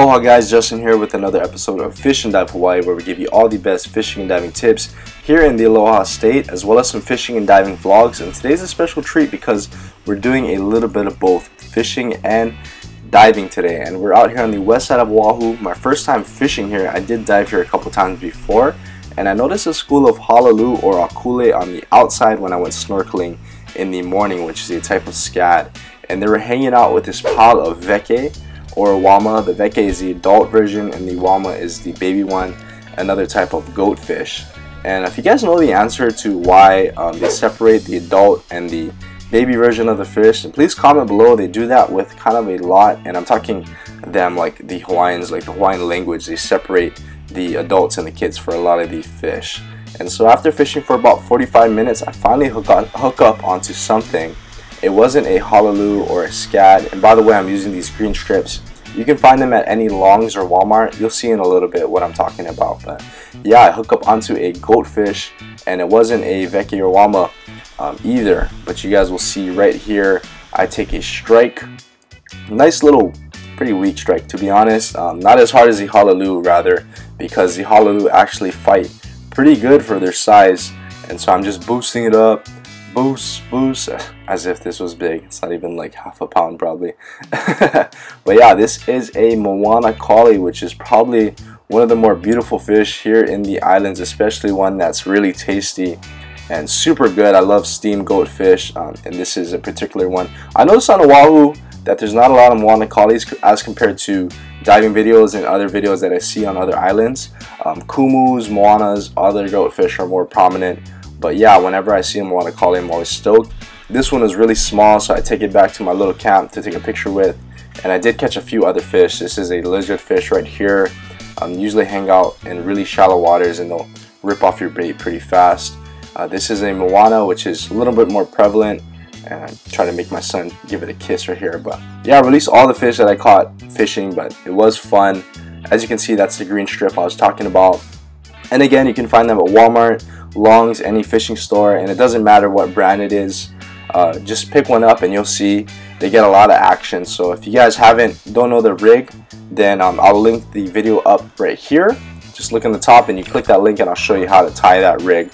Aloha guys, Justin here with another episode of Fish and Dive Hawaii, where we give you all the best fishing and diving tips here in the Aloha state, as well as some fishing and diving vlogs. And today's a special treat because we're doing a little bit of both fishing and diving today. And we're out here on the west side of Oahu. My first time fishing here. I did dive here a couple times before, and I noticed a school of halalu or akule on the outside when I went snorkeling in the morning, which is a type of scad. And they were hanging out with this pile of veke or wama. The veke is the adult version and the wama is the baby one, another type of goatfish. And if you guys know the answer to why they separate the adult and the baby version of the fish, please comment below. They do that with kind of a lot, and I'm talking them like the Hawaiians, like the Hawaiian language. They separate the adults and the kids for a lot of the fish. And so after fishing for about 45 minutes, I finally hook up onto something. It wasn't a halalu or a scad, and by the way, I'm using these green strips. You can find them at any Longs or Walmart. You'll see in a little bit what I'm talking about. But yeah, I hook up onto a goatfish, and it wasn't a veke or wama either. But you guys will see right here, I take a strike. Nice little, pretty weak strike to be honest. Not as hard as the halalu rather, because the halalu actually fight pretty good for their size. And so I'm just boosting it up. Boost, as if this was big. It's not even like half a pound probably. But yeah, this is a moana collie, which is probably one of the more beautiful fish here in the islands, especially one that's really tasty and super good. I love steamed goatfish, and this is a particular one. I noticed on Oahu that there's not a lot of moana collies as compared to diving videos and other videos that I see on other islands. Kumus, moanas, other goatfish are more prominent. But yeah, whenever I see them, I want to call him, I'm always stoked. This one is really small, so I take it back to my little camp to take a picture with. And I did catch a few other fish. This is a lizard fish right here. Usually hang out in really shallow waters and they'll rip off your bait pretty fast. This is a moana, which is a little bit more prevalent. And I try to make my son give it a kiss right here. But yeah, I released all the fish that I caught fishing, but it was fun. As you can see, that's the green strip I was talking about. And again, you can find them at Walmart, Longs, any fishing store, and it doesn't matter what brand it is. Just pick one up and you'll see they get a lot of action. So if you guys don't know the rig, then I'll link the video up right here. Just look in the top and you click that link and I'll show you how to tie that rig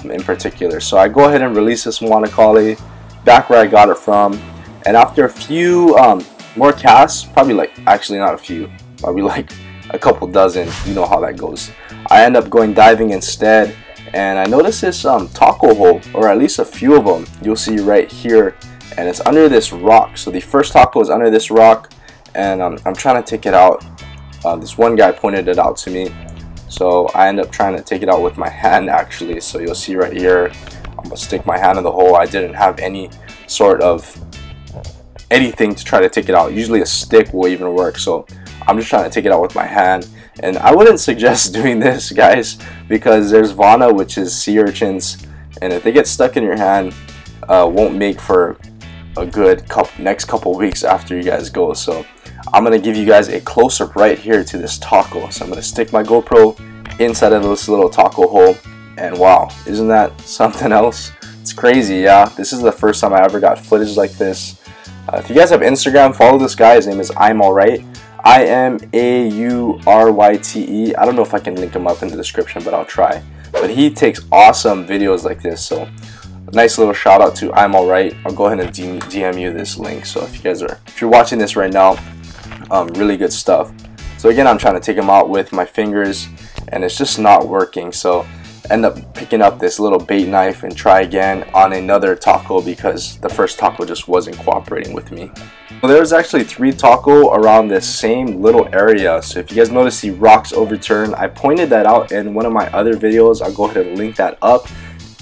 in particular. So I go ahead and release this moana collie back where I got it from, and after a few more casts, probably like, actually not a few, probably like a couple dozen, you know how that goes, I end up going diving instead. And I noticed this taco hole, or at least a few of them, you'll see right here, and it's under this rock. So the first taco is under this rock, and I'm trying to take it out. This one guy pointed it out to me, so I end up trying to take it out with my hand actually. So you'll see right here, I'm gonna stick my hand in the hole. I didn't have any sort of anything to try to take it out. Usually a stick will even work, so I'm just trying to take it out with my hand. And I wouldn't suggest doing this, guys, because there's vana, which is sea urchins, and if they get stuck in your hand, won't make for a good next couple weeks after you guys go. So I'm gonna give you guys a close-up right here to this taco. So I'm gonna stick my GoPro inside of this little taco hole, and wow, isn't that something else? It's crazy. Yeah, this is the first time I ever got footage like this. If you guys have Instagram, follow this guy. His name is I'm Alright. IMAURYTE. I don't know if I can link him up in the description, but I'll try. But he takes awesome videos like this, so nice little shout out to I'm Alright. I'll go ahead and DM you this link. So if you're watching this right now, really good stuff. So again, I'm trying to take him out with my fingers, and it's just not working. So end up picking up this little bait knife and try again on another taco because the first taco just wasn't cooperating with me. So there's actually 3 taco around this same little area. So if you guys notice the rocks overturn, I pointed that out in one of my other videos. I'll go ahead and link that up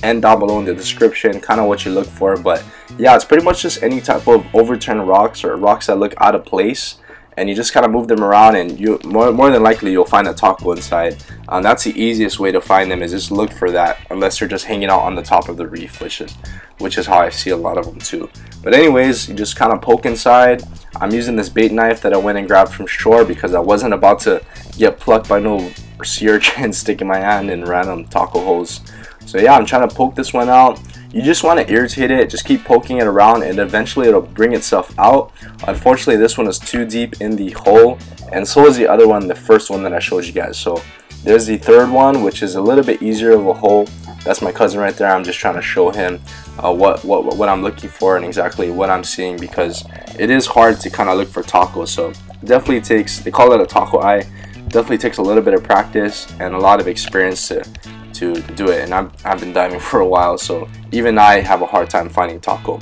and down below in the description, kind of what you look for. But yeah, it's pretty much just any type of overturned rocks or rocks that look out of place, and you just kind of move them around, and you more than likely you'll find a taco inside. That's the easiest way to find them, is just look for that, unless they're just hanging out on the top of the reef, which is how I see a lot of them too. But anyways, you just kind of poke inside. I'm using this bait knife that I went and grabbed from shore because I wasn't about to get plucked by no sea urchin sticking my hand in random taco holes. So yeah, I'm trying to poke this one out. You just want to irritate it, just keep poking it around, and eventually it'll bring itself out. Unfortunately, this one is too deep in the hole, and so is the other one, the first one that I showed you guys. So there's the third one, which is a little bit easier of a hole. That's my cousin right there. I'm just trying to show him what I'm looking for and exactly what I'm seeing, because it is hard to kind of look for Tako. So it definitely takes, they call it a Tako eye, definitely takes a little bit of practice and a lot of experience to do it. And I've been diving for a while, so even I have a hard time finding Tako.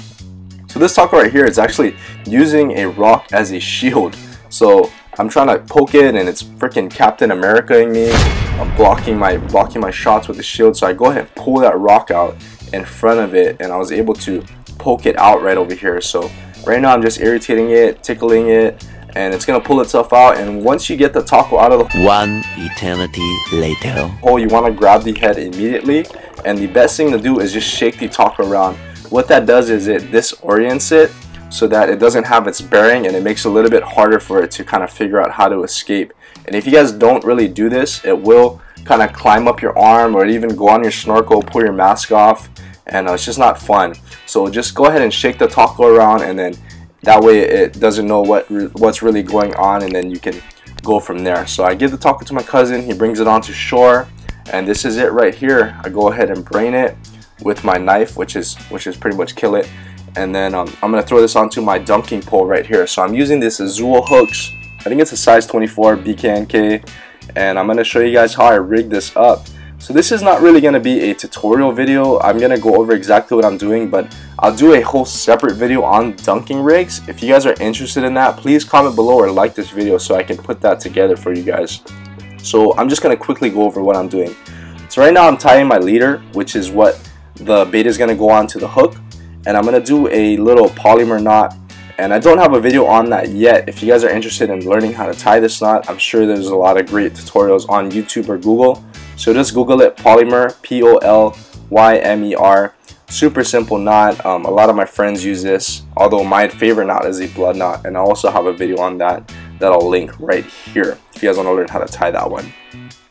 So this Tako right here is actually using a rock as a shield. So I'm trying to poke it and it's freaking Captain America-ing me. I'm blocking my shots with the shield, so I go ahead and pull that rock out in front of it, and I was able to poke it out right over here. So right now I'm just irritating it, tickling it, and it's gonna pull itself out. And once you get the Tako out of the one eternity later hole, you want to grab the head immediately, and the best thing to do is just shake the Tako around. What that does is it disorients it so that it doesn't have its bearing, and it makes it a little bit harder for it to kind of figure out how to escape. And if you guys don't really do this, it will kind of climb up your arm or even go on your snorkel, pull your mask off, and it's just not fun. So just go ahead and shake the Tako around, and then that way it doesn't know what's really going on, and then you can go from there. So I give the Tako to my cousin, he brings it onto shore, and this is it right here. I go ahead and brain it with my knife, which is pretty much kill it. And then I'm gonna throw this onto my dunking pole right here. So I'm using this Ulua hooks. I think it's a size 24 BKNK, and I'm gonna show you guys how I rig this up. So this is not really gonna be a tutorial video. I'm gonna go over exactly what I'm doing, but I'll do a whole separate video on dunking rigs. If you guys are interested in that, please comment below or like this video so I can put that together for you guys. So I'm just gonna quickly go over what I'm doing. So right now I'm tying my leader, which is what the bait is gonna go on to the hook, and I'm gonna do a little polymer knot. And I don't have a video on that yet. If you guys are interested in learning how to tie this knot, I'm sure there's a lot of great tutorials on YouTube or Google. So just Google it, polymer, P-O-L-Y-M-E-R. Super simple knot. A lot of my friends use this, although my favorite knot is a blood knot, and I also have a video on that I'll link right here if you guys want to learn how to tie that one.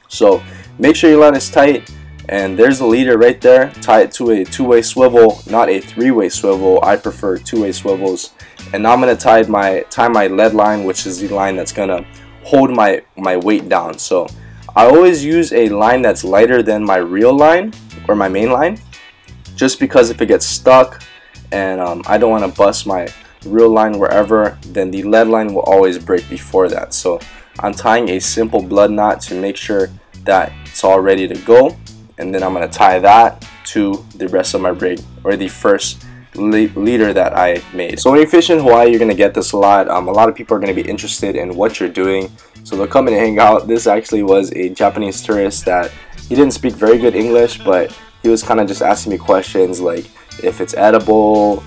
So make sure your line is tight, and there's the leader right there. Tie it to a two-way swivel, not a three-way swivel. I prefer two-way swivels. And now I'm gonna tie my lead line, which is the line that's gonna hold my weight down. So I always use a line that's lighter than my reel line or my main line, just because if it gets stuck and I don't want to bust my reel line wherever, then the lead line will always break before that. So I'm tying a simple blood knot to make sure that it's all ready to go, and then I'm gonna tie that to the rest of my rig, or the first leader that I made. So when you fish in Hawaii, you're gonna get this a lot. A lot of people are gonna be interested in what you're doing, so they'll come in and hang out. This actually was a Japanese tourist that he didn't speak very good English, but he was kind of just asking me questions like if it's edible,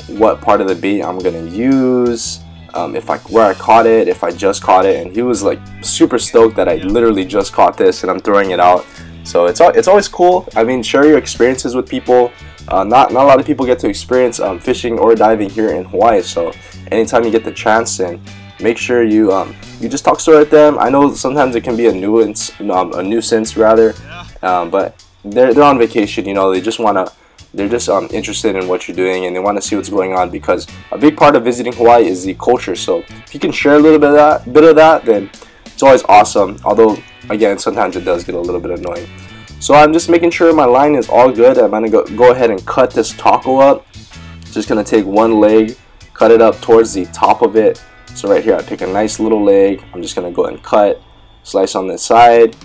what part of the bait I'm gonna use, where I caught it, if I just caught it, and he was like super stoked that I literally just caught this and I'm throwing it out. So it's always cool. I mean, share your experiences with people. Not a lot of people get to experience fishing or diving here in Hawaii, so anytime you get the chance, then make sure you just talk story with them. I know sometimes it can be a nuisance rather, but they're on vacation, you know. They're just interested in what you're doing, and they want to see what's going on, because a big part of visiting Hawaii is the culture. So if you can share a little bit of that, then it's always awesome. Although again, sometimes it does get a little bit annoying. So I'm just making sure my line is all good. I'm gonna go ahead and cut this Tako up. Just gonna take one leg, cut it up towards the top of it. So right here I pick a nice little leg. I'm just gonna go ahead and cut, slice on this side,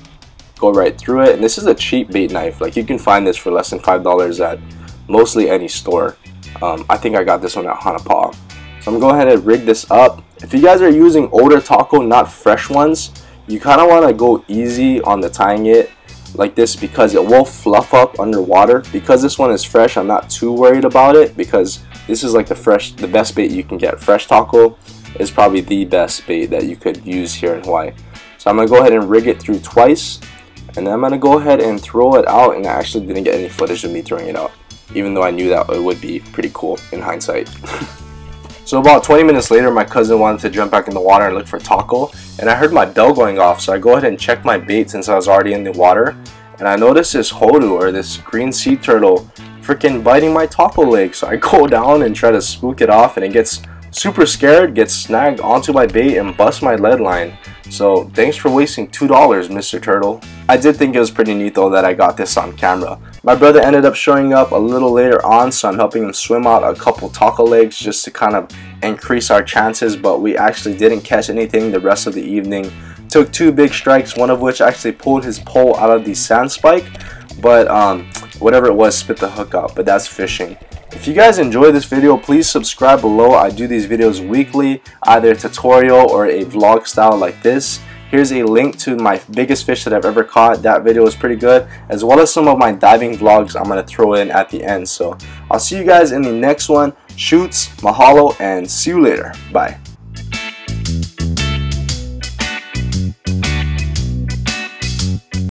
go right through it. And this is a cheap bait knife. Like, you can find this for less than $5 at mostly any store. I think I got this one at Hanapā. So I'm gonna go ahead and rig this up. If you guys are using older Tako, not fresh ones, you kind of want to go easy on the tying it like this, because it will fluff up underwater. Because this one is fresh, I'm not too worried about it, because this is like the best bait you can get. Fresh Tako is probably the best bait that you could use here in Hawaii. So I'm gonna go ahead and rig it through twice, and then I'm gonna go ahead and throw it out. And I actually didn't get any footage of me throwing it out, even though I knew that it would be pretty cool in hindsight. So about 20 minutes later, my cousin wanted to jump back in the water and look for Tako, and I heard my bell going off. So I go ahead and check my bait since I was already in the water, and I noticed this hodu, or this green sea turtle, freaking biting my Tako leg. So I go down and try to spook it off, and it gets Super scared, gets snagged onto my bait and busts my lead line. So thanks for wasting $2, Mr. Turtle. I did think it was pretty neat though that I got this on camera. My brother ended up showing up a little later on, so I'm helping him swim out a couple taco legs just to kind of increase our chances, but we actually didn't catch anything the rest of the evening. Took 2 big strikes, one of which actually pulled his pole out of the sand spike, but whatever it was spit the hook out, but that's fishing. If you guys enjoyed this video, please subscribe below. I do these videos weekly, either a tutorial or a vlog style like this. Here's a link to my biggest fish that I've ever caught. That video was pretty good, as well as some of my diving vlogs I'm going to throw in at the end. So I'll see you guys in the next one. Shoots, mahalo, and see you later. Bye.